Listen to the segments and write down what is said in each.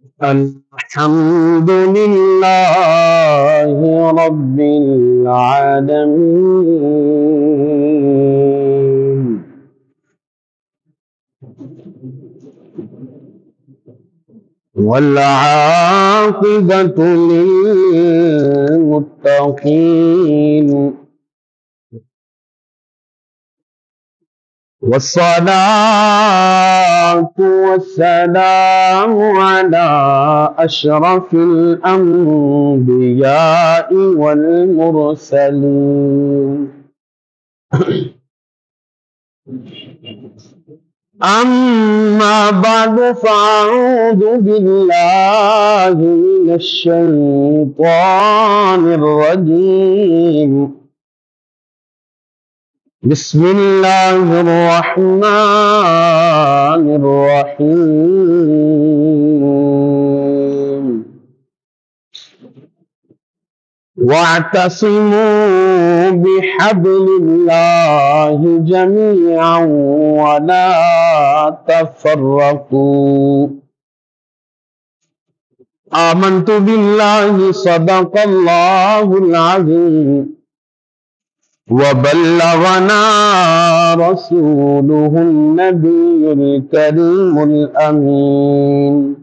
الحمد لله رب العالمين والعاقبة للمتقين والصلاة والسلام على أشرف الأنبياء والمرسلين أما بعد فأعوذ بالله من الشيطان الرجيم بسم الله الرحمن الرحيم واعتصموا بحبل الله جميعا ولا تفرقوا آمنت بالله صدق الله العظيم وبلغنا رسوله النبي الكريم الأمين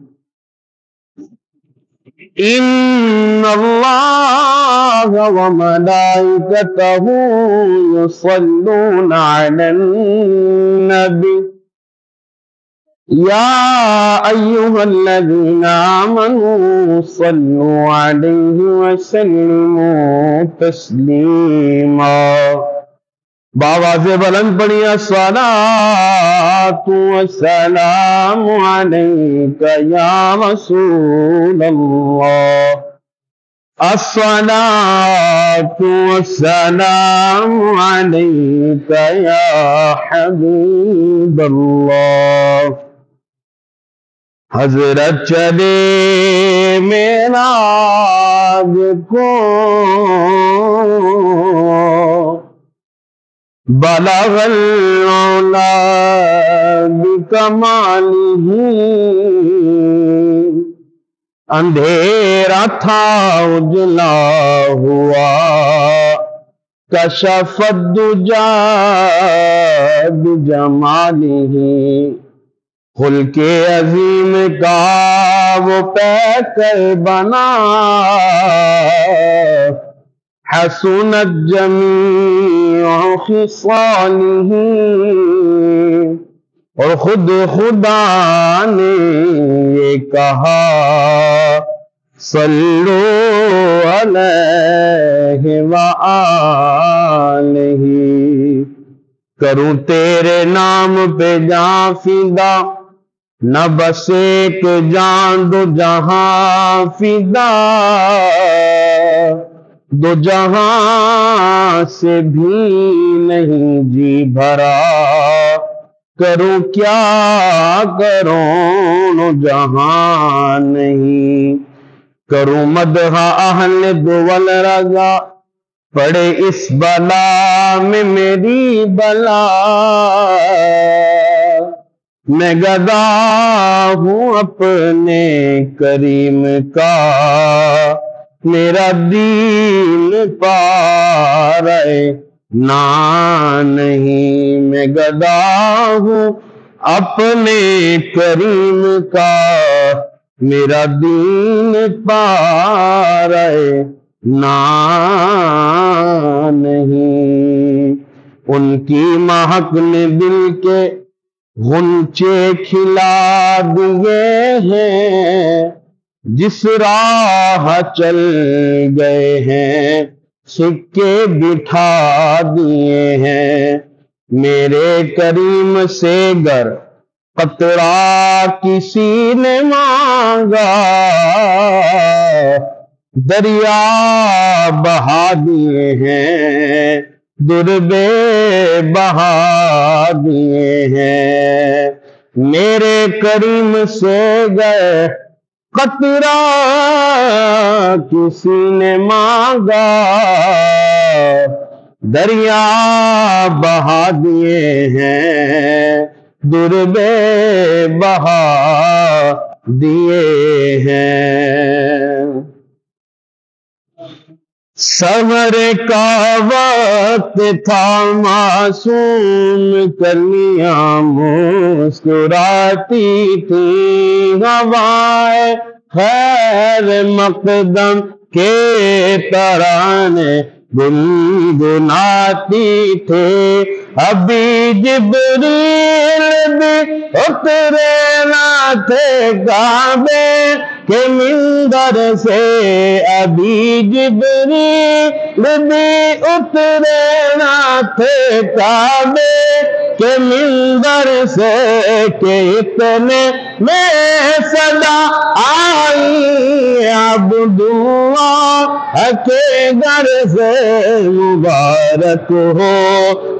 إن الله وملائكته يصلون على النبي يا أيها الذين آمنوا صلوا عليه وسلموا تسليما بآواز بلند پڑھیے الصلاة والسلام عليك يا رسول الله الصلاة والسلام عليك يا حبيب الله حضرت چلے معراج کو بلغ العلا بکمالہ اندھیرا تھا اجلا ہوا کشف الدجا بجمالہ خلق عظیم کا وہ پیکر بنا حسنت جمیع خصالہ اور خود خدا نے یہ کہا صلو علیہ وآلہ کروں تیرے نام پہ جان فدا نہ بس ایک جان دو جہاں فدا دو جہاں سے بھی نہیں جی بھرا کروں کیا کروں جہاں نہیں کروں مدح اہل دول رضا پڑے اس بلا میں میری بلا میں گدا ہوں اپنے کریم کا میرا دین پارے نا نہیں میں گدا ہوں اپنے کریم کا میرا دین پارے نا نہیں ان کی مہک نے دل کے غنچے کھلا دیے ہیں جس راہ چل گئے ہیں سکے بٹھا دیے ہیں میرے کریم سے گر قطرہ کسی نے مانگا دریا بہا دیے ہیں دربے بہا دیے ہیں میرے کریم سے گئے قطرہ کسی نے مانگا دریا بہا دیے ہیں دربے بہا دیے ہیں۔ سحر کا وقت تھا معصوم کلیاں مسکراتی تھی، ہوائے خیر مقدم کے ترانے گنگناتی تھے۔ ابھی جبریل بھی اترے نہ تھے کعبے کے منبر سے، ابھی جبریل بھی اترے نہ تھے کعبے کے منبر سے، کہ اتنے میں صدا آئی عبداللہ کے گھر سے، مبارک ہو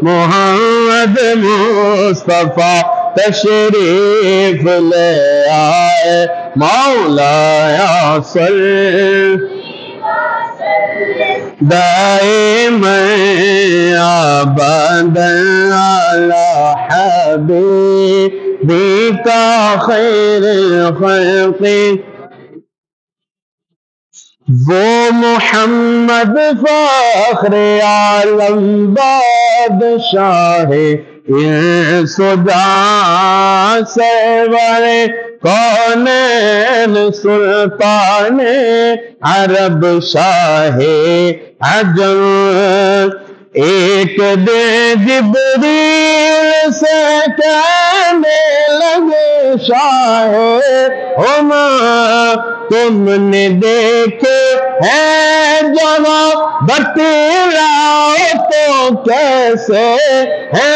محمد مصطفیٰ تشریف لے آئے، مولایا صلی دائما ابدا علی حبیبک خیر الخلق۔ وہ محمد فخر عالم بادشاہ انس و جہاں سرور کونین سلطان عرب شاہ عجم، ایک دن جبریل سے کہنے لگے شاہ عمر، تم نے دیکھے ہیں جواب بتلاؤ تو کیسے ہیں؟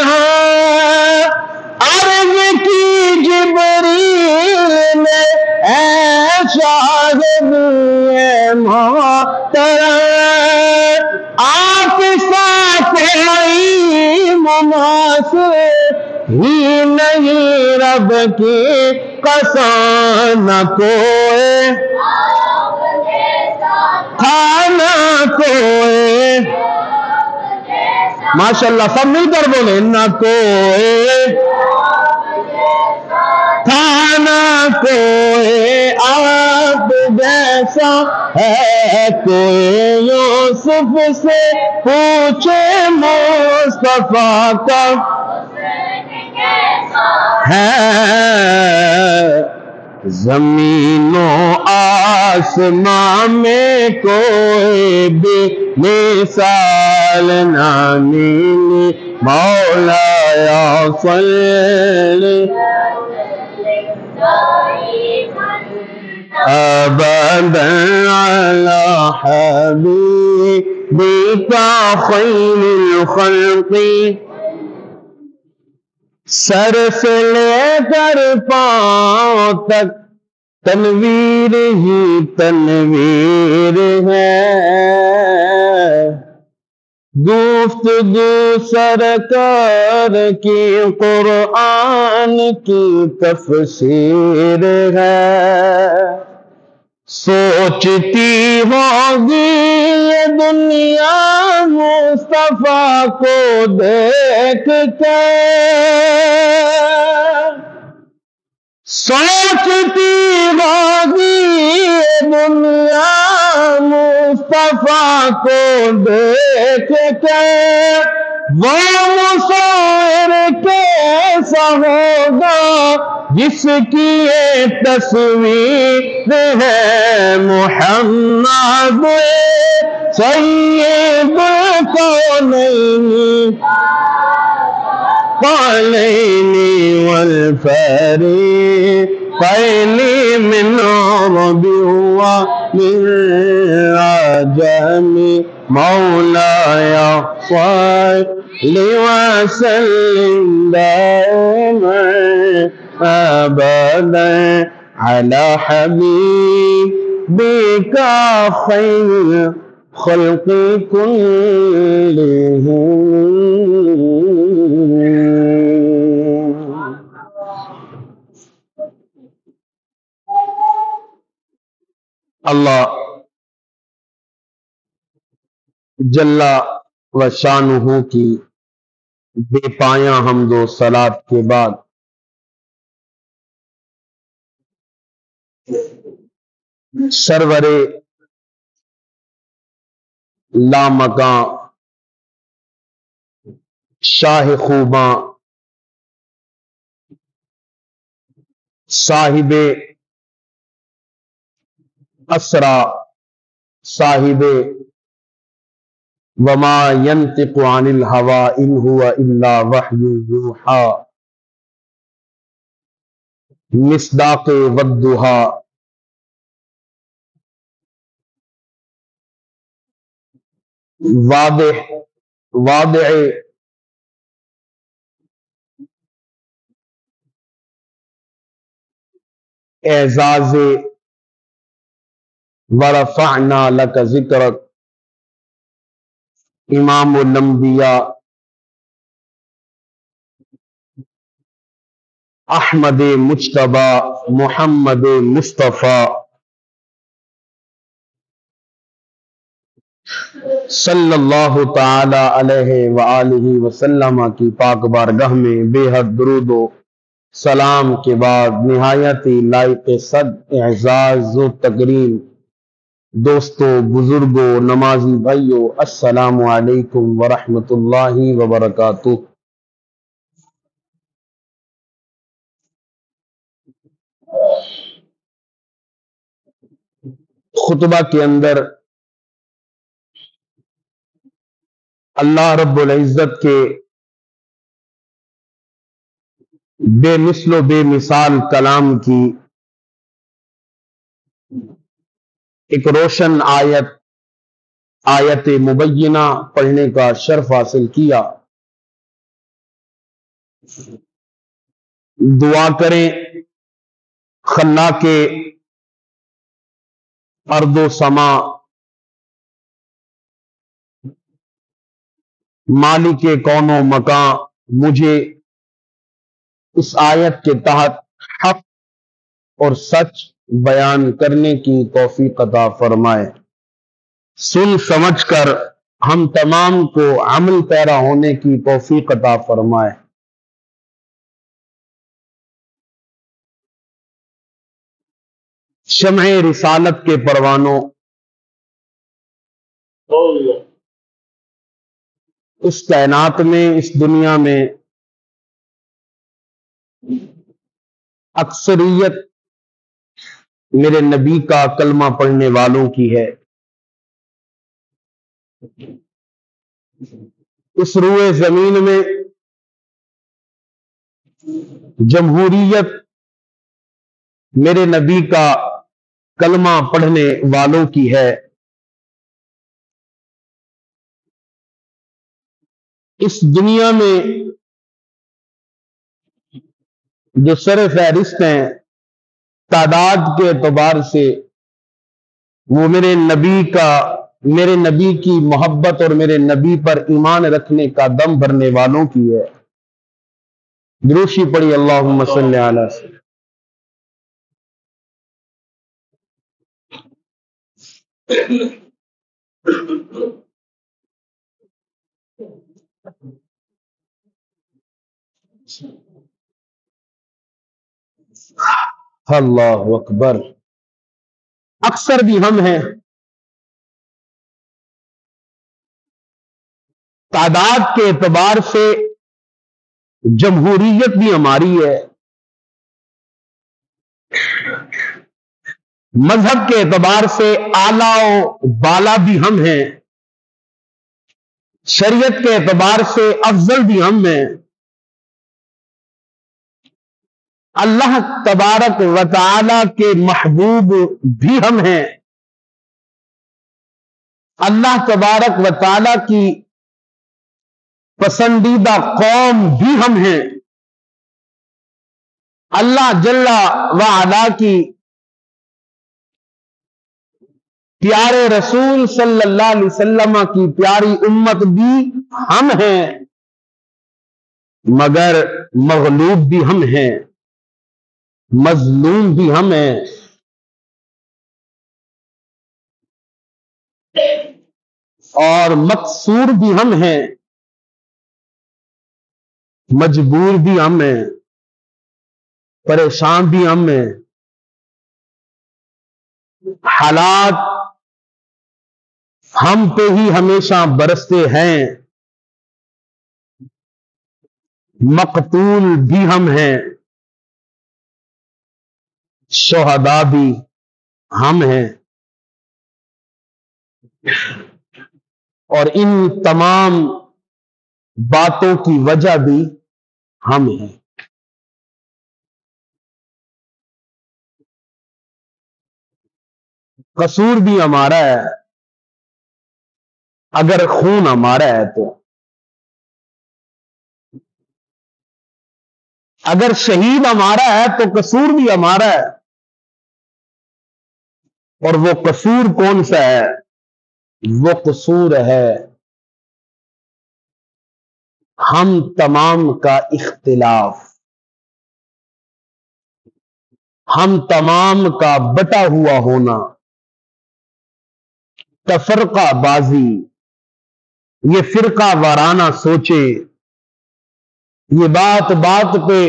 عرض کی جبریل نے اے شاہد محترم، آپ ساتھ مماثل ہی نہیں، رب کی قسم نہ کوئی کھانا کوئی، ماشاءاللہ سب مل کر بولے، نہ کوئی کھانا کوئی آپ جیسا ہے، کوئی یوسف سے پوچھے مصطفیٰ کا ہے، زمین و آسمان میں کوئی بھی مثال نہ ملی، مولایا صلی ابدا علی حبیبک خیر الخلق۔ سر سے لے کر پاؤں تک تنویر ہی تنویر ہے، گفتگو سرکار کی قرآن کی تفسیر ہے، سوچتی ہوگی یہ دنیا مصطفیٰ کو دیکھ کے، سوچتی ہوگی یہ دنیا مصطفیٰ کو دیکھ کے، وہ مصور کیسا ہوگا جس کی یہ تصویر ہے، محمد سید الکونین والفریقین من عرب ومن عجم، مولایا صل وسلم دائما ابدا علی حبیبک خیر الخلق کلہم۔ اللہ جل و شانہ کی بے پایاں حمد و صلات کے بعد سرور لامکاں شاہ خوباں صاحب اسرا صاحب وما ينطق عن الهوى ان هو الا وحی یوحى مصداق والضحى واضح واضع اعزاز ورفعنا لك ذکرک امام الانبیاء احمد مجتبی محمد مصطفیٰ صلی اللہ تعالی علیہ وآلہ وسلم کی پاک بارگاہ میں بے حد درود و سلام کے بعد نہایت ہی لائق صد اعزاز و تکریم دوستو، بزرگوں، نمازی بھائیو، السلام علیکم ورحمۃ اللہ وبرکاتہ۔ خطبہ کے اندر اللہ رب العزت کے بے مثل و بے مثال کلام کی ایک روشن آیت مبینہ پڑھنے کا شرف حاصل کیا۔ دعا کریں خلاق ارض و سما، مالک کون و مکان، مجھے اس آیت کے تحت حق اور سچ بیان کرنے کی توفیق عطا فرمائے۔ سن سمجھ کر ہم تمام کو عمل پیرا ہونے کی توفیق عطا فرمائے۔ شمع رسالت کے پروانوں، اس کائنات میں، اس دنیا میں اکثریت میرے نبی کا کلمہ پڑھنے والوں کی ہے۔ اس روئے زمین میں جمہوریت میرے نبی کا کلمہ پڑھنے والوں کی ہے۔ اس دنیا میں جو سر فہرست ہیں تعداد کے اعتبار سے، وہ میرے نبی کی محبت اور میرے نبی پر ایمان رکھنے کا دم بھرنے والوں کی ہے۔ دروشی پڑھی اللہم صلی علی سیدنا۔ اللہ اکبر۔ اکثر بھی ہم ہیں، تعداد کے اعتبار سے جمہوریت بھی ہماری ہے، مذہب کے اعتبار سے اعلیٰ و بالا بھی ہم ہیں، شریعت کے اعتبار سے افضل بھی ہم ہیں، اللہ تبارک و تعالی کے محبوب بھی ہم ہیں، اللہ تبارک و تعالی کی پسندیدہ قوم بھی ہم ہیں، اللہ جل وعلا کی پیارے رسول صلی اللہ علیہ وسلم کی پیاری امت بھی ہم ہیں، مگر مغلوب بھی ہم ہیں، مظلوم بھی ہم ہیں، اور مقصور بھی ہم ہیں، مجبور بھی ہم ہیں، پریشان بھی ہم ہیں، حالات ہم پہ ہی ہمیشہ برستے ہیں، مقتول بھی ہم ہیں، شہداء بھی ہم ہیں، اور ان تمام باتوں کی وجہ بھی ہم ہیں۔ قصور بھی ہمارا ہے، اگر خون ہمارا ہے تو، اگر شہید ہمارا ہے تو قصور بھی ہمارا ہے، اور وہ قصور کون سا ہے؟ وہ قصور ہے ہم تمام کا اختلاف، ہم تمام کا بٹا ہوا ہونا، تفرقہ بازی، یہ فرقہ وارانہ سوچے، یہ بات بات پہ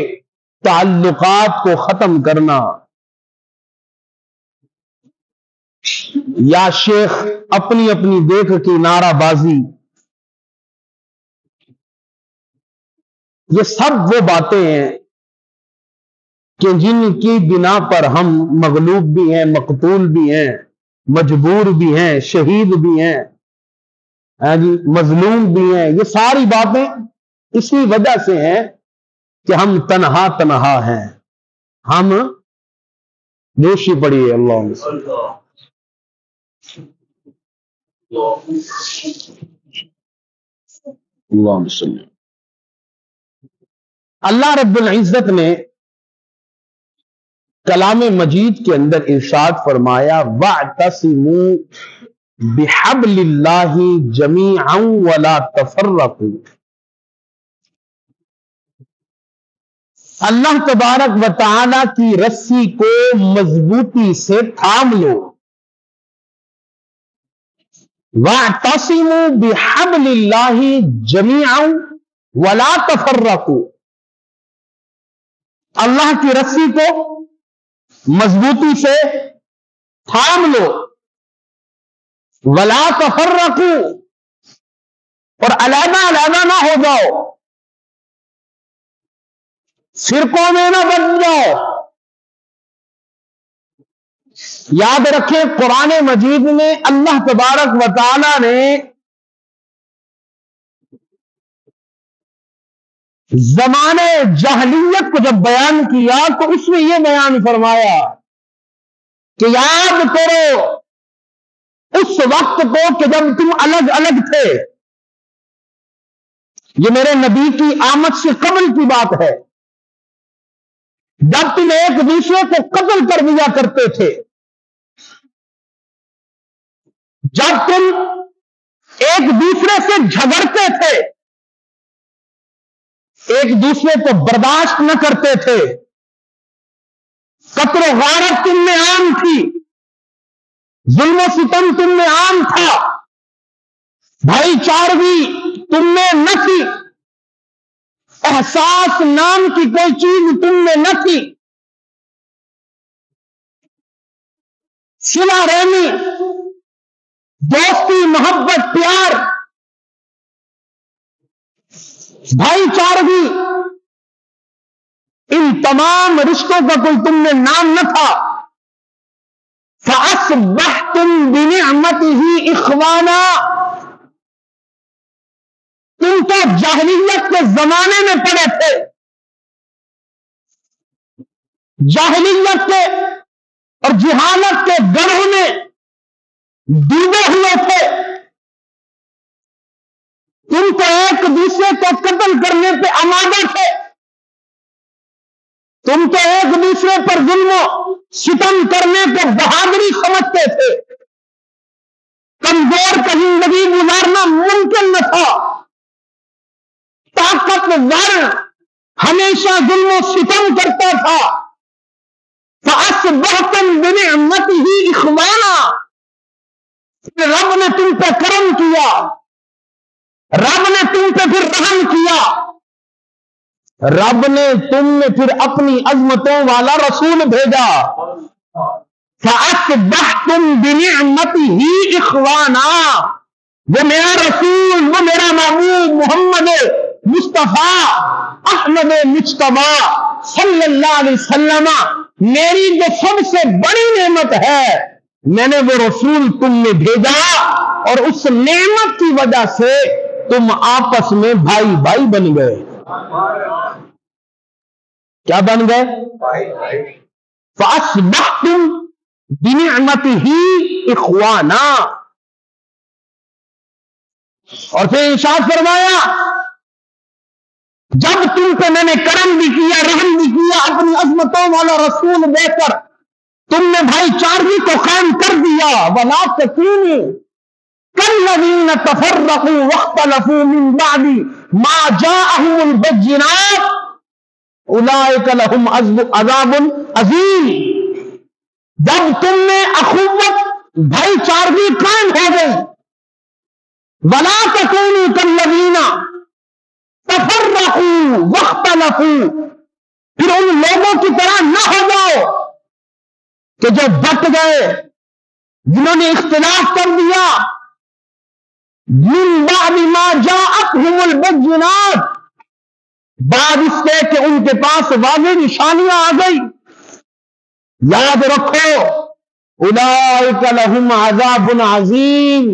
تعلقات کو ختم کرنا، یا شیخ اپنی اپنی دیکھ کی نعرہ بازی، یہ سب وہ باتیں ہیں کہ جن کی بنا پر ہم مغلوب بھی ہیں، مقتول بھی ہیں، مجبور بھی ہیں، شہید بھی ہیں، ہاں جی، مظلوم بھی ہیں۔ یہ ساری باتیں اسی وجہ سے ہیں کہ ہم تنہا تنہا ہیں۔ ہم دوشی پڑی ہے اللہ اللہ رب العزت نے کلام مجید کے اندر ارشاد فرمایا وَاعْتَصِمُوا بِحَبْلِ اللَّهِ جَمِيعًا وَلَا تَفَرَّقُوا۔ اللہ تبارک و تعالی کی رسی کو مضبوطی سے تھام لو۔ وَاعْتَصِمُوا بِحَبْلِ اللَّهِ جَمِيعًا وَلَا تَفَرَّقُوا۔ اللہ کی رسی کو مضبوطی سے تھام لو، وَلَا تَفَرَّقُوا، اور علیحدہ علیحدہ نہ ہو جاؤ، فرقوں میں نہ بن جاؤ۔ یاد رکھیں قرآن مجید میں اللہ تبارک و تعالی نے زمانے جاہلیت کو جب بیان کیا تو اس میں یہ بیان فرمایا کہ یاد کرو اس وقت کو کہ جب تم الگ الگ تھے۔ یہ میرے نبی کی آمد سے قبل کی بات ہے، جب تم ایک دوسرے کو قتل کر دیا کرتے تھے، جب تم ایک دوسرے سے جھگڑتے تھے، ایک دوسرے کو برداشت نہ کرتے تھے، قتل و غارت تم میں عام تھی، ظلم و ستم تم میں عام تھا، بھائی چارگی تم میں نہ تھی، احساس نام کی کوئی چیز تم میں نہ تھی، صلہ رحمی، دوستی، محبت، پیار، بھائی چارگی، ان تمام رشتوں کا کوئی تم میں نام نہ تھا۔ فَأَصْبَحْتُمْ بِنِعْمَتِهِ إِخْوَانًا، تم تو جاہلیت کے زمانے میں پڑے تھے، جاہلیت کے اور جہالت کے گڑھوں میں ڈوبے ہوئے تھے، تم تو ایک دوسرے کو قتل کرنے پہ آمادہ تھے، تم تو ایک دوسرے پر ظلم و ستم کرنے کو بہادری سمجھتے تھے، کمزور کا زندگی گزارنا ممکن نہ تھا، طاقتور ہمیشہ ظلم و ستم کرتا تھا۔ فَأَصْبَحْتُمْ بِنِعْمَتِهِ إِخْوَانًا، رب نے تم پہ کرم کیا، رب نے تم پہ پھر رحم کیا، رب نے تم میں پھر اپنی عظمتوں والا رسول بھیجا۔ فَأَصْبَحْتُمْ بِنِعْمَتِهِ إِخْوَانًا، وہ میرا رسول، وہ میرا محبوب محمد مصطفیٰ احمد مجتبیٰ صلی اللہ علیہ وسلم، میری جو سب سے بڑی نعمت ہے، میں نے وہ رسول تم میں بھیجا، اور اس نعمت کی وجہ سے تم آپس میں بھائی بھائی بن گئے۔ کیا بن گئے؟ فَأَصْبَحْتُمْ بِنِعْمَتِهِ إِخْوَانًا۔ اور پھر ارشاد فرمایا، جب تم پہ میں نے کرم بھی کیا، رحم بھی کیا، اپنی عظمتوں والا رسول دے کر تم نے بھائی چارگی کو قائم کر دیا۔ وَلَا تَكُونُوا كَالَّذِينَ تَفَرَّقُوا وَاخْتَلَفُوا مِن بَعْدِ مَا جَاءَهُمُ الْبَيِّنَاتُ أُولَٰئِكَ لَهُمْ عَذَابٌ عَظِيمٌ۔ جب تم میں اخوت بھائی چارگی قائم ہو گئی، وَلَا تَكُونُوا كَالَّذِينَ تَفَرَّقُوا وَاخْتَلَفُوا، پھر ان لوگوں کی طرح نہ ہو جاؤ کہ جو بٹ گئے، جنہوں نے اختلاف کر دیا، مِن بَعْدِ مَا جَاءَتْهُمُ الْبَيِّنَاتُ، بعد اس کے کہ ان کے پاس واضح نشانیاں آ گئی۔ یاد رکھو، اولئک لہم عذاب عظیم،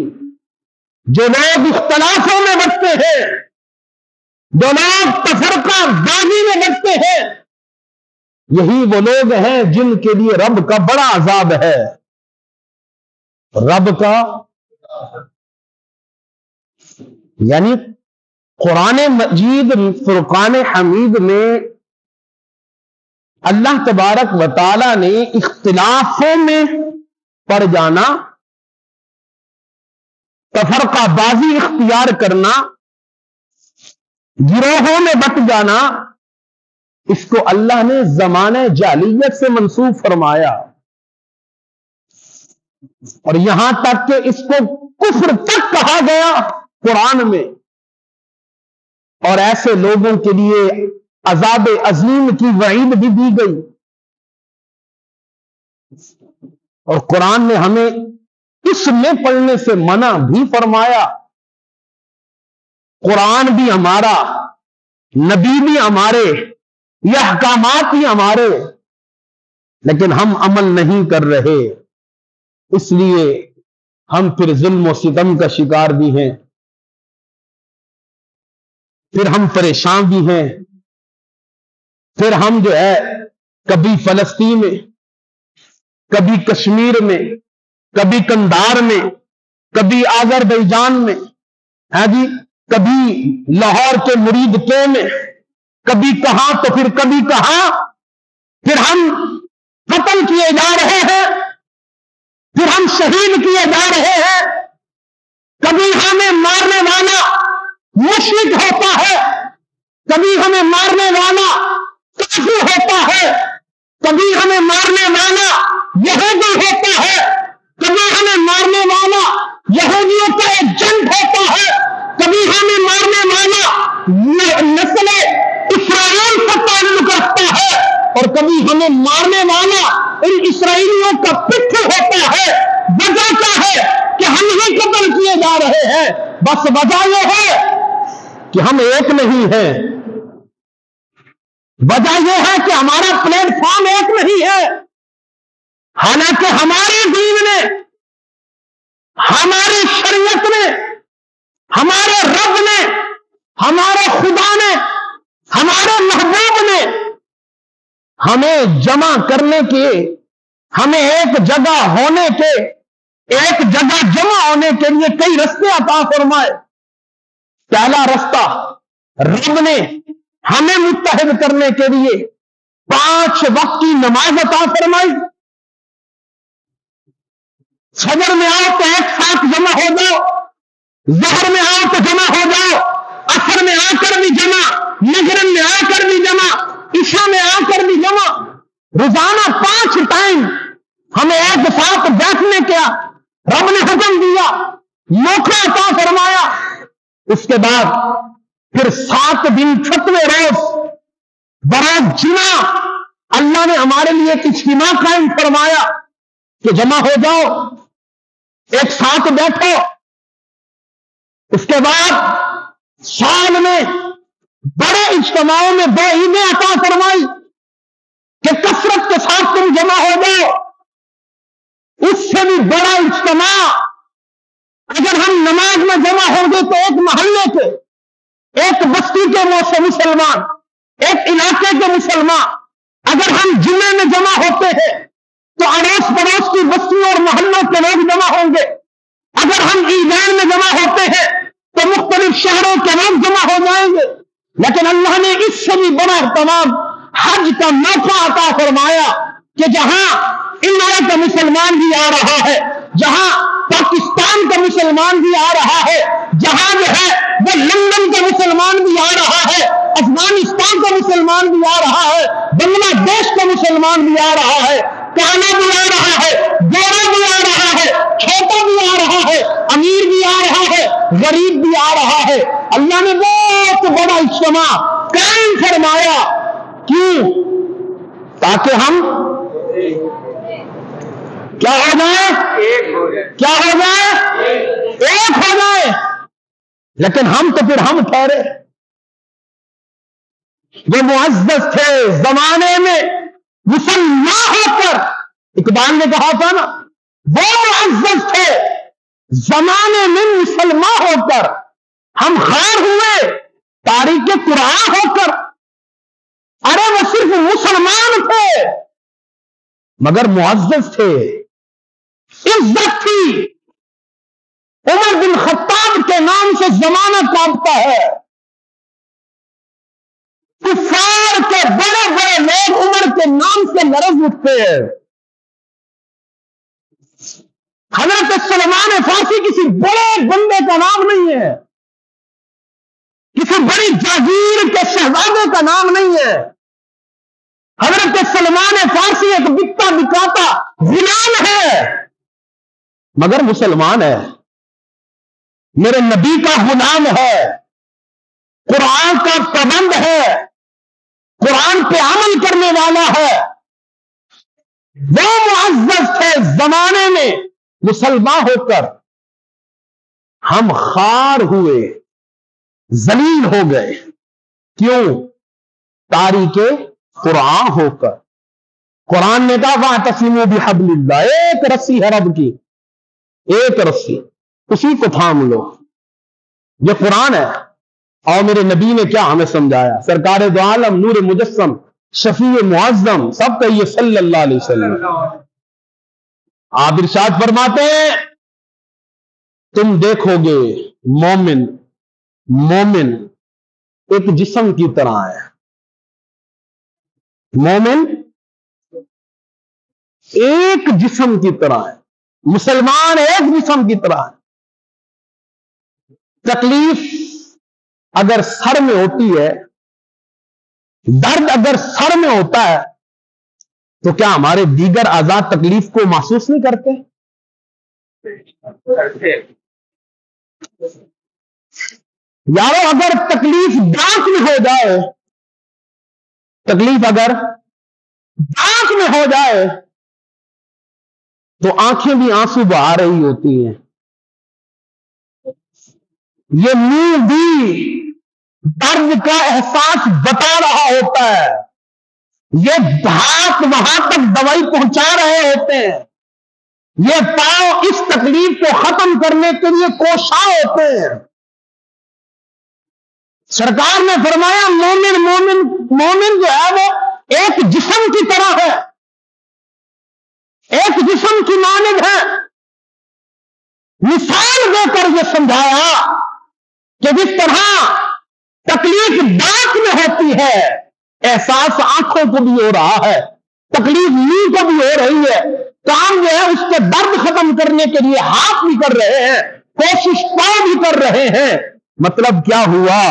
جو لوگ اختلافوں میں بٹتے ہیں، جو لوگ تفرقہ بازی میں بٹتے ہیں، یہی وہ لوگ ہیں جن کے لیے رب کا بڑا عذاب ہے۔ رب کا یعنی قرآن مجید فرقان حمید میں اللہ تبارک و تعالی نے اختلافوں میں پڑ جانا، تفرقہ بازی اختیار کرنا، گروہوں میں بٹ جانا، اس کو اللہ نے زمانے جاہلیت سے منسوب فرمایا، اور یہاں تک کہ اس کو کفر تک کہا گیا قرآن میں، اور ایسے لوگوں کے لیے عذاب عظیم کی وعید بھی دی گئی۔ اور قرآن نے ہمیں اس میں پڑھنے سے منع بھی فرمایا۔ قرآن بھی ہمارا، نبی بھی ہمارے، یہ احکامات بھی ہمارے، لیکن ہم عمل نہیں کر رہے، اس لیے ہم پھر ظلم و ستم کا شکار بھی ہیں، پھر ہم پریشان بھی ہیں، پھر ہم جو ہے کبھی فلسطین میں، کبھی کشمیر میں، کبھی کندھار میں، کبھی آذربائیجان میں، جی کبھی لاہور کے مرید کے میں، کبھی کہاں تو پھر کبھی کہاں، پھر ہم قتل کیے جا رہے ہیں، پھر ہم شہید کیے جا رہے ہیں۔ کبھی ہمیں مارنے والا مشرک ہوتا ہے، کبھی ہمیں مارنے والا کافر ہوتا ہے، کبھی ہمیں مارنے والا یہودی ہوتا ہے، کبھی ہمیں مارنے والا یہودیوں کا ایجنٹ ہوتا ہے، کبھی ہمیں مارنے والا نسل اسرائیل کا تعلق رکھتا ہے، اور کبھی ہمیں مارنے والا ان اسرائیلیوں کا پٹھو ہوتا ہے۔ وجہ کیا ہے کہ ہم ہی قتل کیے جا رہے ہیں؟ بس وجہ یہ ہے کہ ہم ایک نہیں ہیں، وجہ یہ ہے کہ ہمارا پلیٹ فارم ایک نہیں ہے۔ حالانکہ ہمارے دین نے، ہماری شریعت نے، ہمارے رب نے، ہمارے خدا نے، ہمارے محبوب نے ہمیں جمع کرنے کے، ہمیں ایک جگہ ہونے کے، ایک جگہ جمع ہونے کے لیے کئی رستے عطا فرمائے۔ پہلا رستہ، رب نے ہمیں متحد کرنے کے لیے 5 وقت کی نماز عطا فرمائی۔ فجر میں آؤ تو ایک ساتھ جمع ہو جاؤ، ظہر میں آؤ تو جمع ہو جاؤ، عصر میں آ کر بھی جمع، مغرب میں آ کر بھی جمع، عشاء میں آ کر بھی جمع۔ روزانہ 5 ٹائم ہمیں ایک ساتھ بیٹھنے کا رب نے حکم دیا، موقع عطا فرمایا۔ اس کے بعد پھر 7 دن 7ویں روز برات جمعہ اللہ نے ہمارے لیے ایک اجتماع قائم فرمایا۔ کہ جمع ہو جاؤ، ایک ساتھ بیٹھو، اس کے بعد سال میں بڑے اجتماعوں میں دو عیدیں عطا فرمائی کہ کثرت کے ساتھ تم جمع ہو جاؤ۔ اس سے بھی بڑا اجتماع اگر ہم نماز میں جمع ہوں گے تو ایک محلے کے، ایک بستی کے مسلمان، ایک علاقے کے مسلمان اگر ہم جمعے میں جمع ہوتے ہیں تو اڑوس پڑوس کی بستیوں اور محلوں کے لوگ جمع ہوں گے۔ اگر ہم عیدین میں جمع ہوتے ہیں تو مختلف شہروں کے لوگ جمع ہو جائیں گے۔ لیکن اللہ نے اس سے بھی بڑا اہتمام حج کا موقع عطا فرمایا کہ جہاں انڈیا کا مسلمان بھی آ رہا ہے، جہاں پاکستان کا مسلمان بھی آ رہا ہے، جہاں جو ہے وہ لندن کا مسلمان بھی آ رہا ہے، افغانستان کا مسلمان بھی آ رہا ہے، بنگلہ دیش کا مسلمان بھی آ رہا ہے، کالا بھی آ رہا ہے، گورا بھی آ رہا ہے، چھوٹا بھی آ رہا ہے، امیر بھی آ رہا ہے، غریب بھی آ رہا ہے۔ اللہ نے بہت بڑا اجتماع قائم فرمایا، کیوں؟ تاکہ ہم کیا ہو جائے؟ کیا ہو جائے؟ ایک ہو جائے۔ لیکن ہم تو پھر ہم ٹھہرے، وہ معزز تھے زمانے میں مسلمان ہو کر، اقبال نے کہا تھا نا، وہ معزز تھے زمانے میں مسلمان ہو کر، ہم خیر ہوئے تاریخ قرآن ہو کر۔ ارے وہ صرف مسلمان تھے مگر معزز تھے، عزت تھی۔ عمر بن خطاب کے نام سے زمانہ کانپتا ہے، کفار کے بڑے بڑے لوگ عمر کے نام سے لرز اٹھتے ہیں۔ حضرت سلمان فارسی کسی بڑے بندے کا نام نہیں ہے، کسی بڑی جاگیر کے شہزادے کا نام نہیں ہے۔ حضرت سلمان فارسی ایک بکتا بکاتا غلام ہے مگر مسلمان ہے، میرے نبی کا غلام ہے، قرآن کا پابند ہے، قرآن پہ عمل کرنے والا ہے۔ وہ معزز تھے زمانے میں مسلمان ہو کر، ہم خار ہوئے، ذلیل ہو گئے، کیوں؟ تاریخ قرآن ہو کر۔ قرآن نے کہا وَاعْتَصِمُوا بِحَبْلِ اللَّهِ، ایک رسی ہے رب کی، ایک رسی، اسی کو تھام لو۔ یہ قرآن ہے۔ اور میرے نبی نے کیا ہمیں سمجھایا؟ سرکار دو عالم، نور مجسم، شفیع معظم، سب کہیے صلی اللہ علیہ وسلم۔ آپ ارشاد فرماتے ہیں تم دیکھو گے مومن ایک جسم کی طرح ہے، مومن ایک جسم کی طرح ہے، مسلمان ایک جسم کی طرح ہے۔ تکلیف اگر سر میں ہوتی ہے، درد اگر سر میں ہوتا ہے تو کیا ہمارے دیگر اعضاء تکلیف کو محسوس نہیں کرتے؟ یارو اگر تکلیف دانت میں ہو جائے، تکلیف اگر دانت میں ہو جائے تو آنکھیں بھی آنسو بہا رہی ہوتی ہیں، یہ منہ بھی درد کا احساس بتا رہا ہوتا ہے، یہ ہاتھ وہاں تک دوائی پہنچا رہے ہوتے ہیں، یہ پاؤں اس تکلیف کو ختم کرنے کے لیے کوشاں ہوتے ہیں۔ سرکار نے فرمایا مومن جو ہے وہ ایک جسم کی طرح ہے، ایک جسم کی مانند ہے۔ مثال دے کر یہ سمجھایا کہ جس طرح تکلیف دانت میں ہوتی ہے، احساس آنکھوں کو بھی ہو رہا ہے، تکلیف منہ کو بھی ہو رہی ہے، کام جو ہے اس کے درد ختم کرنے کے لیے ہاتھ بھی کر رہے ہیں، کوشش پاؤں بھی کر رہے ہیں۔ مطلب کیا ہوا؟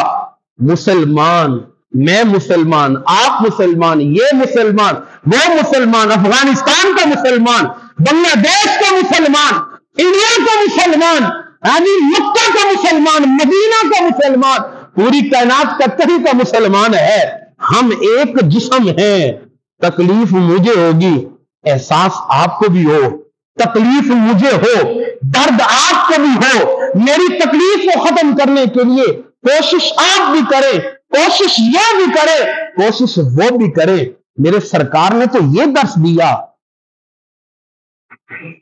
مسلمان، میں مسلمان، آپ مسلمان، یہ مسلمان، وہ مسلمان، افغانستان کا مسلمان، بنگلہ دیش کا مسلمان، انڈیا کا مسلمان، یعنی مکہ کا مسلمان، مدینہ کا مسلمان، پوری کائنات کا کہیں کا مسلمان ہے۔ ہم ایک جسم ہیں، تکلیف مجھے ہوگی، احساس آپ کو بھی ہو، تکلیف مجھے ہو، درد آپ کو بھی ہو، میری تکلیف کو ختم کرنے کے لیے کوشش آپ بھی کریں، کوشش یہ بھی کرے، کوشش وہ بھی کرے۔ میرے سرکار نے تو یہ درس دیا۔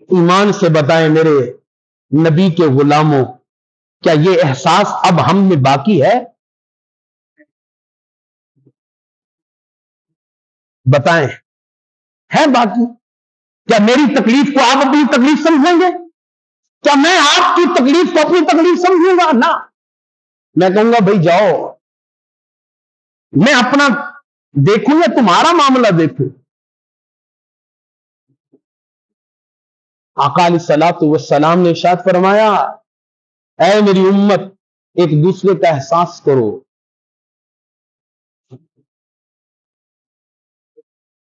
ایمان سے بتائیں میرے نبی کے غلاموں، کیا یہ احساس اب ہم میں باقی ہے؟ بتائیں، ہے باقی؟ کیا میری تکلیف کو آپ اپنی تکلیف سمجھیں گے؟ کیا میں آپ کی تکلیف کو اپنی تکلیف سمجھوں گا؟ نہ، میں کہوں گا بھائی جاؤ، میں اپنا دیکھوں یا تمہارا معاملہ دیکھوں۔ آقا علیہ الصلوۃ والسلام نے ارشاد فرمایا، اے میری امت، ایک دوسرے کا احساس کرو،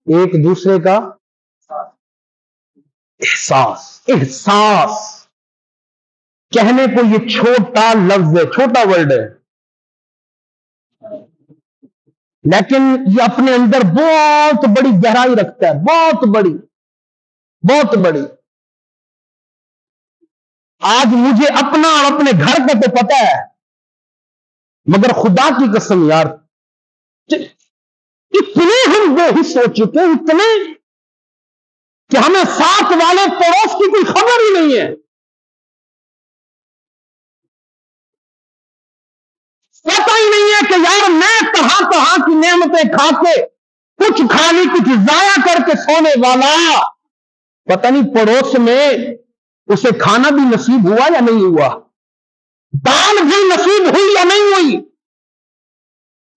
ایک دوسرے کا احساس کہنے کو یہ چھوٹا لفظ ہے، چھوٹا ورڈ ہے، لیکن یہ اپنے اندر بہت بڑی گہرائی رکھتا ہے، بہت بڑی، بہت بڑی۔ آج مجھے اپنا اور اپنے گھر کا تو پتا ہے، مگر خدا کی قسم یار، اتنے ہم بے حس ہو چکے، اتنے کہ ہمیں ساتھ والے پڑوس کی کوئی خبر ہی نہیں ہے۔ پتہ ہی نہیں ہے کہ یار میں کہاں کہاں کی نعمتیں کھا کے کچھ کھالی کچھ ضائع کر کے سونے والا، پتہ نہیں پڑوس میں اسے کھانا بھی نصیب ہوا یا نہیں ہوا، دال بھی نصیب ہوئی یا نہیں ہوئی۔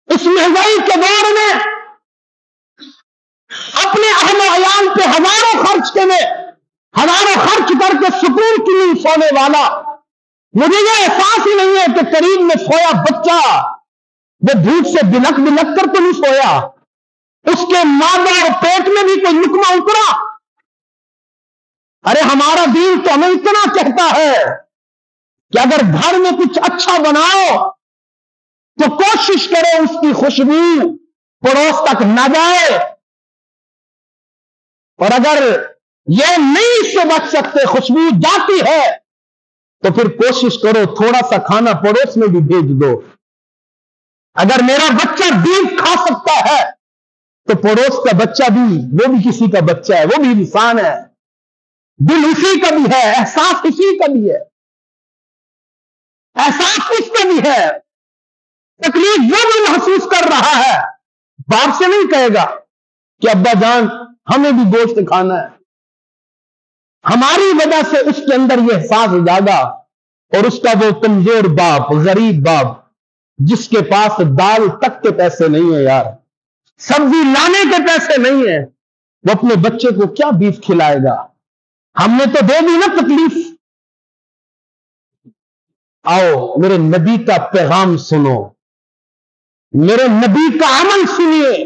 اس مہنگائی کے دور میں اپنے اہل و عیال پہ ہزاروں خرچ کر کے سکون کی نیند سونے والا، مجھے یہ احساس ہی نہیں ہے کہ قریب میں سویا بچہ وہ بھوک سے بلک بلک کر تو نہیں سویا، اس کے معدے اور پیٹ میں بھی کوئی لقمہ اترا۔ ارے ہمارا دین تو ہمیں اتنا کہتا ہے کہ اگر گھر میں کچھ اچھا بناؤ تو کوشش کرے اس کی خوشبو پڑوس تک نہ جائے، اور اگر یہ نہیں اس سے بچ سکتے، خوشبو جاتی ہے، تو پھر کوشش کرو تھوڑا سا کھانا پڑوس میں بھی بھیج دو۔ اگر میرا بچہ بیف کھا سکتا ہے تو پڑوس کا بچہ بھی، وہ بھی کسی کا بچہ ہے، وہ بھی انسان ہے، دل اسی کا بھی ہے، احساس اسی کا بھی ہے، احساس اس کا بھی ہے، تکلیف وہ بھی محسوس کر رہا ہے۔ باپ سے نہیں کہے گا کہ ابا جان ہمیں بھی گوشت کھانا ہے، ہماری وجہ سے اس کے اندر یہ احساس جاگا، اور اس کا وہ کمزور باپ، غریب باپ، جس کے پاس دال تک کے پیسے نہیں ہیں یار، سبزی لانے کے پیسے نہیں ہیں، وہ اپنے بچے کو کیا بیف کھلائے گا؟ ہم نے تو دے دی نا تکلیف۔ آؤ میرے نبی کا پیغام سنو، میرے نبی کا عمل سنیے،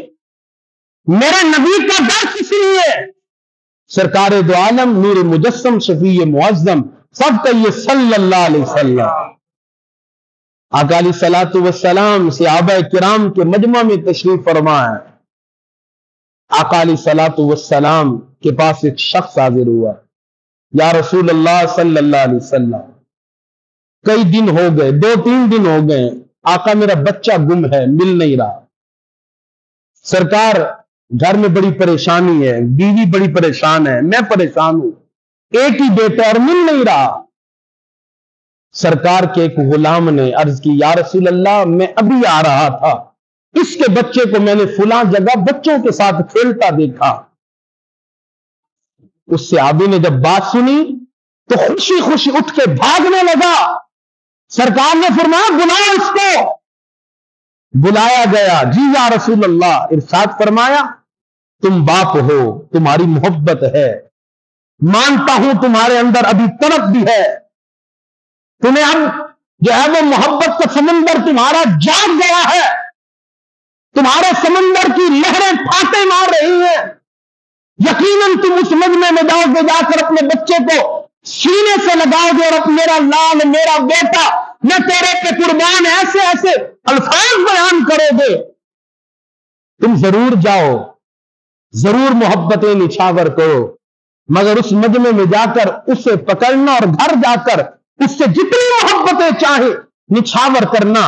میرے نبی کا درس سنیے۔ سرکار دو عالم نور مجسم شفیع معظم سب کہیے صلی اللہ علیہ وسلم۔ آقا علیہ الصلوۃ والسلام صحابہ کرام کے مجمع میں تشریف فرما ہے۔ آقا علیہ الصلوۃ والسلام کے پاس ایک شخص حاضر ہوا، یا رسول اللہ صلی اللہ علیہ وسلم، کئی دن ہو گئے، 2-3 دن ہو گئے، آقا میرا بچہ گم ہے، مل نہیں رہا۔ سرکار گھر میں بڑی پریشانی ہے، بیوی بڑی پریشان ہے، میں پریشان ہوں، ایک ہی بیٹا اور مل نہیں رہا۔ سرکار کے ایک غلام نے عرض کی، یا رسول اللہ میں ابھی آ رہا تھا، اس کے بچے کو میں نے فلاں جگہ بچوں کے ساتھ کھیلتا دیکھا۔ اس صحابی نے جب بات سنی تو خوشی خوشی اٹھ کے بھاگنے لگا۔ سرکار نے فرمایا بلاؤ اس کو۔ بلایا گیا، جی یا رسول اللہ، ارشاد فرمایا تم باپ ہو، تمہاری محبت ہے، مانتا ہوں تمہارے اندر ابھی طلب بھی ہے، تمہیں اب جو ہے وہ محبت کا سمندر تمہارا جاگ گیا ہے، تمہارے سمندر کی لہریں پھاٹے مار رہی ہیں، یقیناً تم اس مجمع میں جاؤ گے، جا کر اپنے بچے کو سینے سے لگاؤ گے اور میرا لال، میرا بیٹا، میں تیرے پہ قربان، ایسے ایسے الفاظ بیان کرو گے۔ تم ضرور جاؤ، ضرور محبتیں نچھاور کرو۔ مگر اس مجمع میں جا کر اسے پکڑنا اور گھر جا کر اس سے جتنی محبتیں چاہے نچھاور کرنا،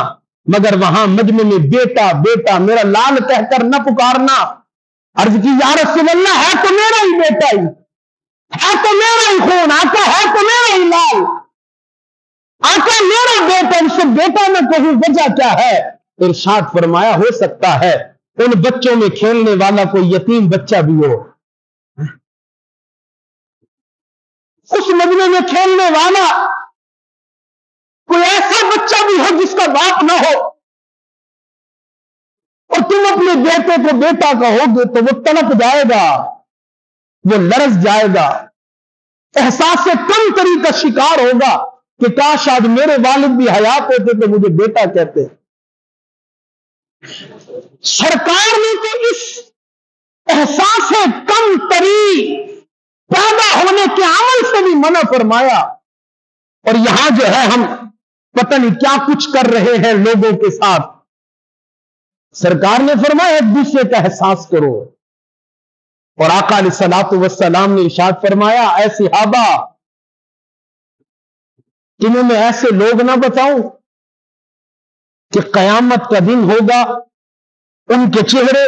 مگر وہاں مجمع میں بیٹا بیٹا میرا لال کہہ کر نہ پکارنا۔ عرض کی یا رسول اللہ، ہے تو میرا ہی بیٹا ہی، ہے تو میرا ہی خون، آقا ہے تو میرا ہی لال، آقا میرا بیٹا، ان سے بیٹا نہ کہوں، وجہ کیا ہے؟ ارشاد فرمایا ہو سکتا ہے ان بچوں میں کھیلنے والا کوئی یتیم بچہ بھی ہو، اس مجمع میں کھیلنے والا کوئی ایسا بچہ بھی ہو جس کا باپ نہ ہو، اور تم اپنے بیٹے کو بیٹا کہو گے تو وہ تڑپ جائے گا، وہ لرز جائے گا، احساس کم تری کا شکار ہوگا کہ کاش آج میرے والد بھی حیات ہوتے تو مجھے بیٹا کہتے۔ سرکار نے تو اس احساس کم تری پیدا ہونے کے عمل سے بھی منع فرمایا، اور یہاں جو ہے ہم پتہ نہیں کیا کچھ کر رہے ہیں لوگوں کے ساتھ۔ سرکار نے فرمایا ایک دوسرے کا احساس کرو، اور آقا علیہ الصلوۃ والسلام نے ارشاد فرمایا اے صحابہ، تمہیں میں ایسے لوگ نہ بتاؤں کہ قیامت کا دن ہوگا ان کے چہرے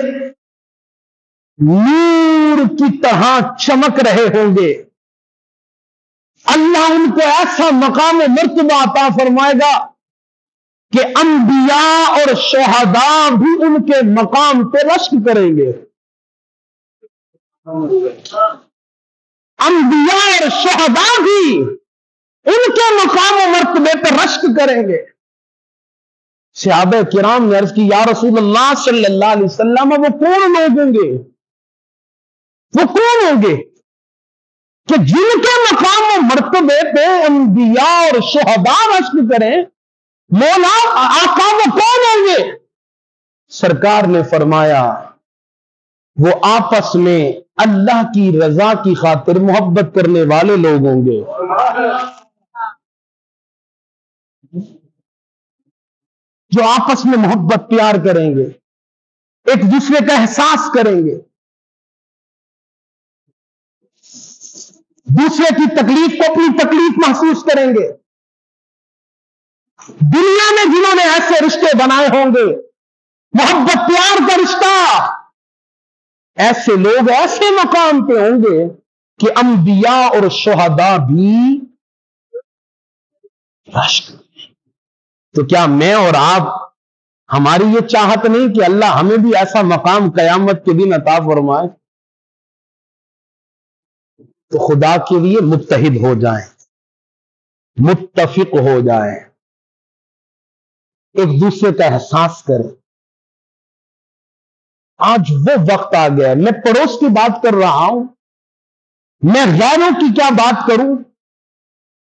نور کی طرح چمک رہے ہوں گے، اللہ ان کو ایسا مقام و مرتبہ عطا فرمائے گا کہ انبیاء اور شہداء بھی ان کے مقام پہ رشک کریں گے، انبیاء اور شہداء بھی ان کے مقام و مرتبے پہ رشک کریں گے۔ صحابہ کرام نے عرض کی یا رسول اللہ صلی اللہ علیہ وسلم، وہ کون لوگ ہوں گے، وہ کون ہوں گے کہ جن کے مقام و مرتبے پہ انبیاء اور شہداء رشک کریں؟ مولا آقا وہ کون ہوں گے؟ سرکار نے فرمایا وہ آپس میں اللہ کی رضا کی خاطر محبت کرنے والے لوگ ہوں گے، جو آپس میں محبت پیار کریں گے، ایک دوسرے کا احساس کریں گے، دوسرے کی تکلیف کو اپنی تکلیف محسوس کریں گے۔ دنیا میں جنہوں نے ایسے رشتے بنائے ہوں گے، محبت پیار کا رشتہ، ایسے لوگ ایسے مقام پہ ہوں گے کہ انبیاء اور شہداء بھی رشک۔ تو کیا میں اور آپ، ہماری یہ چاہت نہیں کہ اللہ ہمیں بھی ایسا مقام قیامت کے دن عطا فرمائے؟ تو خدا کے لیے متحد ہو جائیں، متفق ہو جائیں، ایک دوسرے کا احساس کریں۔ آج وہ وقت آ گیا ہے، میں پڑوس کی بات کر رہا ہوں، میں غیروں کی کیا بات کروں،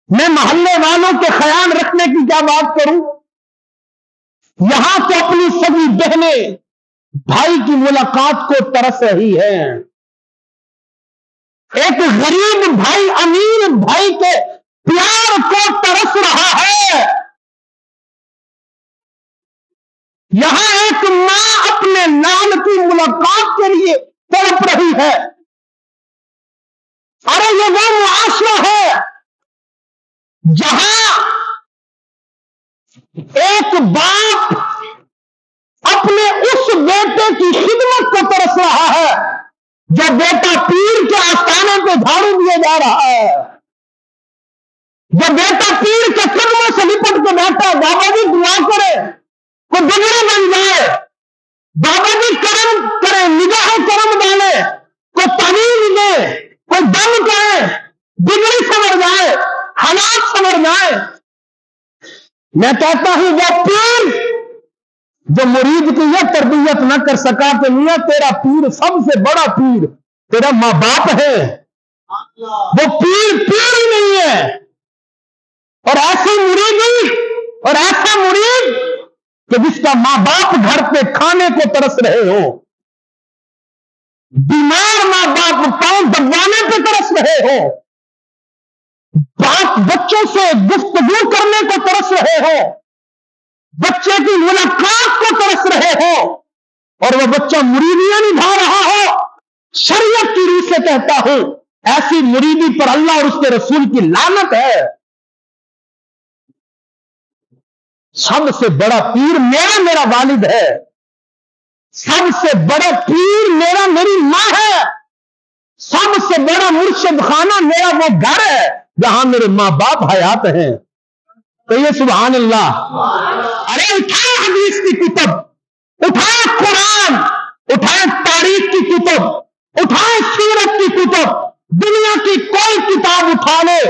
میں محلے والوں کے خیال رکھنے کی کیا بات کروں؟ یہاں تو اپنی سبھی بہنیں بھائی کی ملاقات کو ترس رہی ہیں، ایک غریب بھائی امیر بھائی کے پیار کو ترس رہا ہے، یہاں ایک ماں اپنے لال کی ملاقات کے لیے تڑپ رہی ہے۔ ارے یہ وہ معاشرہ ہے جہاں ایک باپ اپنے اس بیٹے کی خدمت کو ترس رہا ہے جو بیٹا پیر کے آستانے پہ جھاڑو دیے جا رہا ہے، جو بیٹا پیر کے قدموں سے لپٹ کے بیٹھا، بابا جی دعا کرے کوئی بگڑی بن جائے، بابا جی کرم کرے، نگاہ کرم ڈالے، کوئی تعلیم دے، کوئی دم کرے، بگڑی سمجھ جائے، حالات سمجھ جائے۔ میں کہتا ہوں وہ پیر جو مرید کی یہ تربیت نہ کر سکا کہ میاں تیرا پیر سب سے بڑا پیر تیرا ماں باپ ہے، وہ پیر پیر ہی نہیں ہے۔ اور ایسی مریدی اور ایسا مرید کہ جس کا ماں باپ گھر پہ کھانے کو ترس رہے ہو، بیمار ماں باپ پاؤں دبانے پہ ترس رہے ہو، باپ بچوں سے گفتگو کرنے کو ترس رہے ہو، بچے کی ملاقات کو ترس رہے ہو، اور وہ بچہ مریدیاں نبھا رہا ہو، شریعت کی روح سے کہتا ہوں ایسی مریدی پر اللہ اور اس کے رسول کی لعنت ہے۔ سب سے بڑا پیر میرا والد ہے، سب سے بڑا پیر میری ماں ہے، سب سے بڑا مرشد خانہ میرا وہ گھر ہے جہاں میرے ماں باپ حیات ہیں۔ تو یہ سبحان اللہ۔ ارے اٹھائے حدیث کی کتب، اٹھائے قرآن، اٹھائے تاریخ کی کتب، اٹھائے سیرت کی کتب، دنیا کی کوئی کتاب اٹھا لے،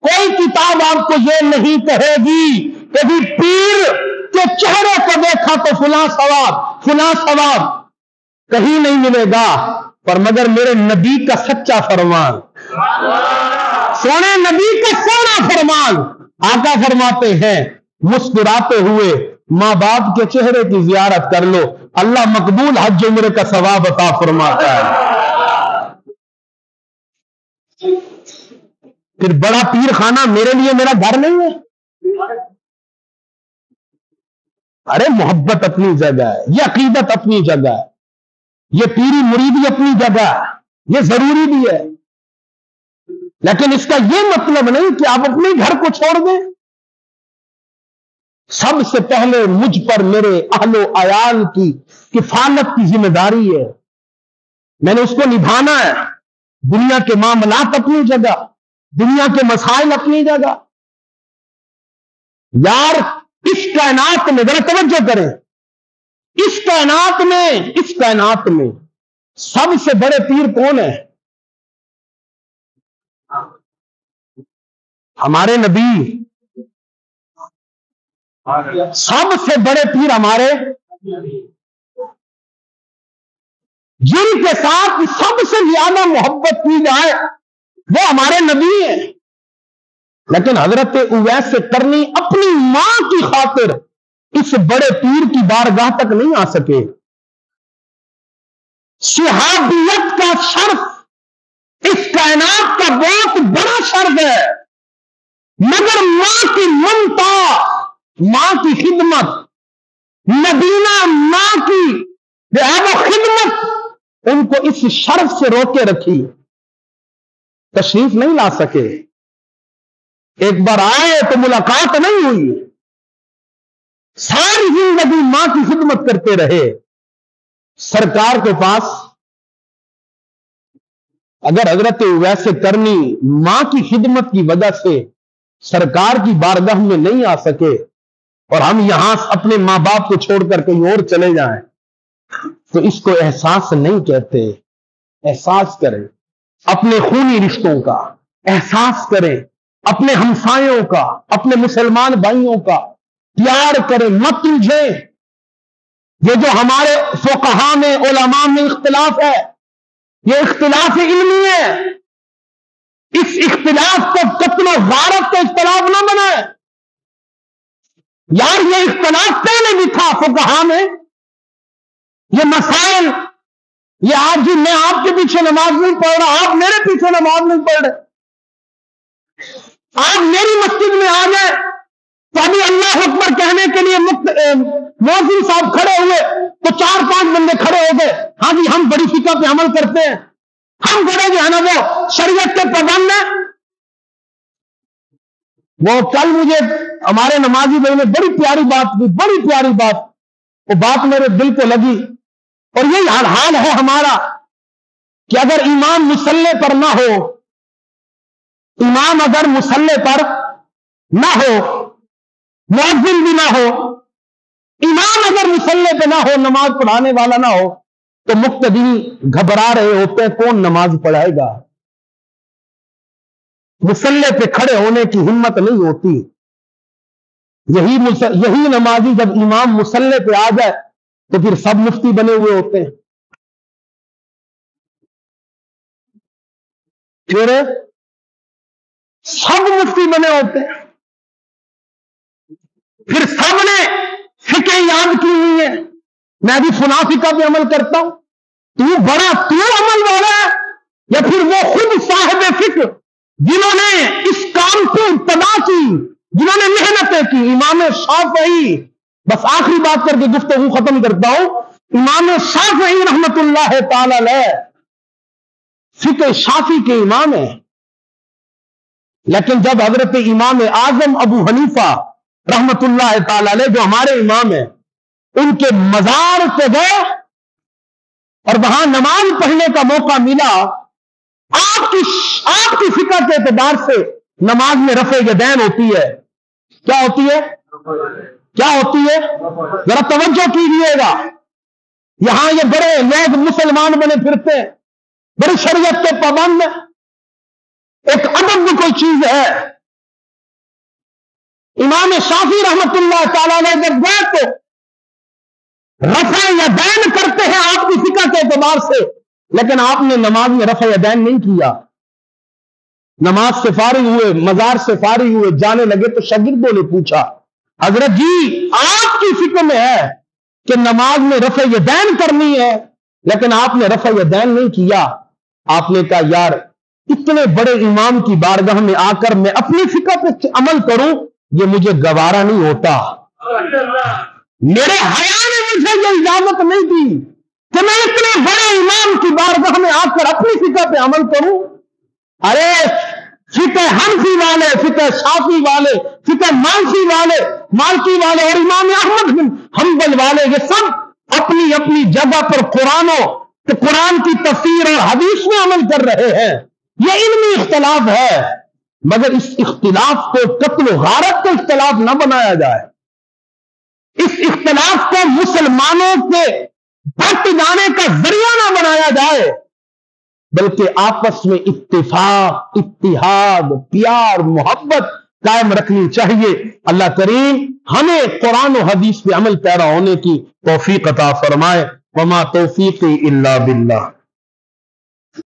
کوئی کتاب آپ کو یہ نہیں کہے گی کہ بھی پیر کے چہرے کو دیکھا تو فلاں ثواب کہیں نہیں ملے گا، پر مگر میرے نبی کا سچا فرمان، سونے نبی کا سونا فرمان، آقا فرماتے ہیں مسکراتے ہوئے ماں باپ کے چہرے کی زیارت کر لو، اللہ مقبول حج عمرے کا ثواب عطا فرماتا ہے۔ پھر بڑا پیر خانہ میرے لیے میرا گھر نہیں ہے؟ ارے محبت اپنی جگہ ہے، یہ عقیدت اپنی جگہ ہے، یہ پیری مریدی اپنی جگہ ہے، یہ ضروری بھی ہے، لیکن اس کا یہ مطلب نہیں کہ آپ اپنے گھر کو چھوڑ دیں۔ سب سے پہلے مجھ پر میرے اہل و عیال کی کفالت کی ذمہ داری ہے، میں نے اس کو نبھانا ہے۔ دنیا کے معاملات اپنی جگہ، دنیا کے مسائل اپنی جگہ۔ یار اس کائنات میں ذرا توجہ کریں، اس کائنات میں سب سے بڑے پیر کون ہیں؟ ہمارے نبی۔ سب سے بڑے پیر ہمارے، جن کے ساتھ سب سے زیادہ محبت کی جائے وہ ہمارے نبی ہیں، لیکن حضرت اویس کرنی اپنی ماں کی خاطر اس بڑے پیر کی بارگاہ تک نہیں آ سکے۔ صحابیت کا شرف اس کائنات کا بہت بڑا شرف ہے، مگر ماں کی ممتا، ماں کی خدمت، نبینا ماں کی جو ہے وہ خدمت ان کو اس شرف سے روکے رکھی، تشریف نہیں لا سکے۔ ایک بار آئے تو ملاقات نہیں ہوئی، ساری زندگی ماں کی خدمت کرتے رہے۔ سرکار کے پاس اگر حضرت اویس کرنی ماں کی خدمت کی وجہ سے سرکار کی بارگاہ میں نہیں آ سکے اور ہم یہاں اپنے ماں باپ کو چھوڑ کر کہیں اور چلے جائیں تو اس کو احساس نہیں کہتے۔ احساس کریں اپنے خونی رشتوں کا، احساس کریں اپنے ہمسایوں کا، اپنے مسلمان بھائیوں کا، پیار کریں، مت الجھیں۔ یہ جو ہمارے فقہاء میں، علماء میں اختلاف ہے، یہ اختلاف علمی ہے، اس اختلاف کو قتل و غارت کا اختلاف نہ بنائے۔ یار یہ اختلاف پہلے بھی تھا فقہاء میں، یہ مسائل، یہ آج جی میں آپ کے پیچھے نماز نہیں پڑھ رہا، آپ میرے پیچھے نماز نہیں پڑھ رہے، آپ میری مسجد میں آ گئے تو ابھی اللہ اکبر کہنے کے لیے مؤذن صاحب کھڑے ہوئے تو 4-5 بندے کھڑے ہو گئے، ہاں جی ہم بڑی فقہ پہ عمل کرتے ہیں، ہم بڑے جو ہے نا وہ شریعت کے پابند ہیں۔ وہ کل مجھے ہمارے نمازی بھائی نے بڑی پیاری بات کی، بڑی پیاری بات، وہ بات میرے دل کو لگی، اور یہی حال ہے ہمارا کہ اگر امام مصلی پر نہ ہو، امام اگر مصلی پر نہ ہو، مؤذن بھی نہ ہو، امام اگر مصلی پہ نہ ہو، نماز پڑھانے والا نہ ہو، تو مقتدی گھبرا رہے ہوتے ہیں کون نماز پڑھائے گا، مصلی پہ کھڑے ہونے کی ہمت نہیں ہوتی۔ یہی نمازی جب امام مصلی پہ آ جائے تو پھر سب مفتی بنے ہوئے ہوتے ہیں، پھر سب مفتی بنے ہوتے ہیں، پھر سب نے فقہ یاد کی ہوئی ہے، میں بھی فلاں فقہ پہ عمل کرتا ہوں، تو عمل والا ہے، یا پھر وہ خود صاحب فقہ جنہوں نے اس کام کو ابتدا کی، جنہوں نے محنتیں کی۔ امام شافعی، بس آخری بات کر کے گفتگو ختم کرتا ہوں، امام شافعی رحمت اللہ تعالی علیہ فقہ شافی کے امام ہیں، لیکن جب حضرت امام اعظم ابو حنیفہ رحمت اللہ تعالی علیہ جو ہمارے امام ہیں ان کے مزار پہ گئے اور وہاں نماز پڑھنے کا موقع ملا، آپ کی فقہ کے اعتبار سے نماز میں رفع یدین ہوتی ہے، کیا ہوتی ہے؟ کیا ہوتی ہے؟ ذرا توجہ کیجیے گا، یہاں یہ بڑے لوگ مسلمان بنے پھرتے ہیں، بڑی شریعت کے پابند، ایک ادب بھی کوئی چیز ہے۔ امام شافعی رحمت اللہ تعالیٰ نے جب گئے تو رفع یدین کرتے ہیں آپ کی فقہ کے اعتبار سے، لیکن آپ نے نماز میں رفع یدین نہیں کیا۔ نماز سے فارغ ہوئے، مزار سے فارغ ہوئے، جانے لگے تو شاگردوں نے پوچھا حضرت جی آپ کی فقہ میں ہے کہ نماز میں رفع یدین کرنی ہے لیکن آپ نے رفع یدین نہیں کیا۔ آپ نے کہا یار اتنے بڑے امام کی بارگاہ میں آ کر میں اپنی فقہ پہ عمل کروں یہ مجھے گوارا نہیں ہوتا، میرے حیا نے مجھے یہ اجازت نہیں دی کہ میں اتنے بڑے امام کی بارگاہ میں آ کر اپنی فقہ پہ عمل کروں۔ ارے فقہ حنفی والے، فقہ شافعی والے، فقہ مالکی والے اور امام احمد بن حنبل والے یہ سب اپنی اپنی جگہ پر قرآن کی تفسیر اور حدیث میں عمل کر رہے ہیں، یہ علمی اختلاف ہے، مگر اس اختلاف کو قتل و غارت کا اختلاف نہ بنایا جائے، اس اختلاف کو مسلمانوں کے بٹ جانے کا ذریعہ نہ بنایا جائے، بلکہ آپس میں اتفاق، اتحاد، پیار، محبت قائم رکھنی چاہیے۔ اللہ کریم ہمیں قرآن و حدیث پہ عمل پیرا ہونے کی توفیق عطا فرمائے۔ وما توفیقی الا باللہ۔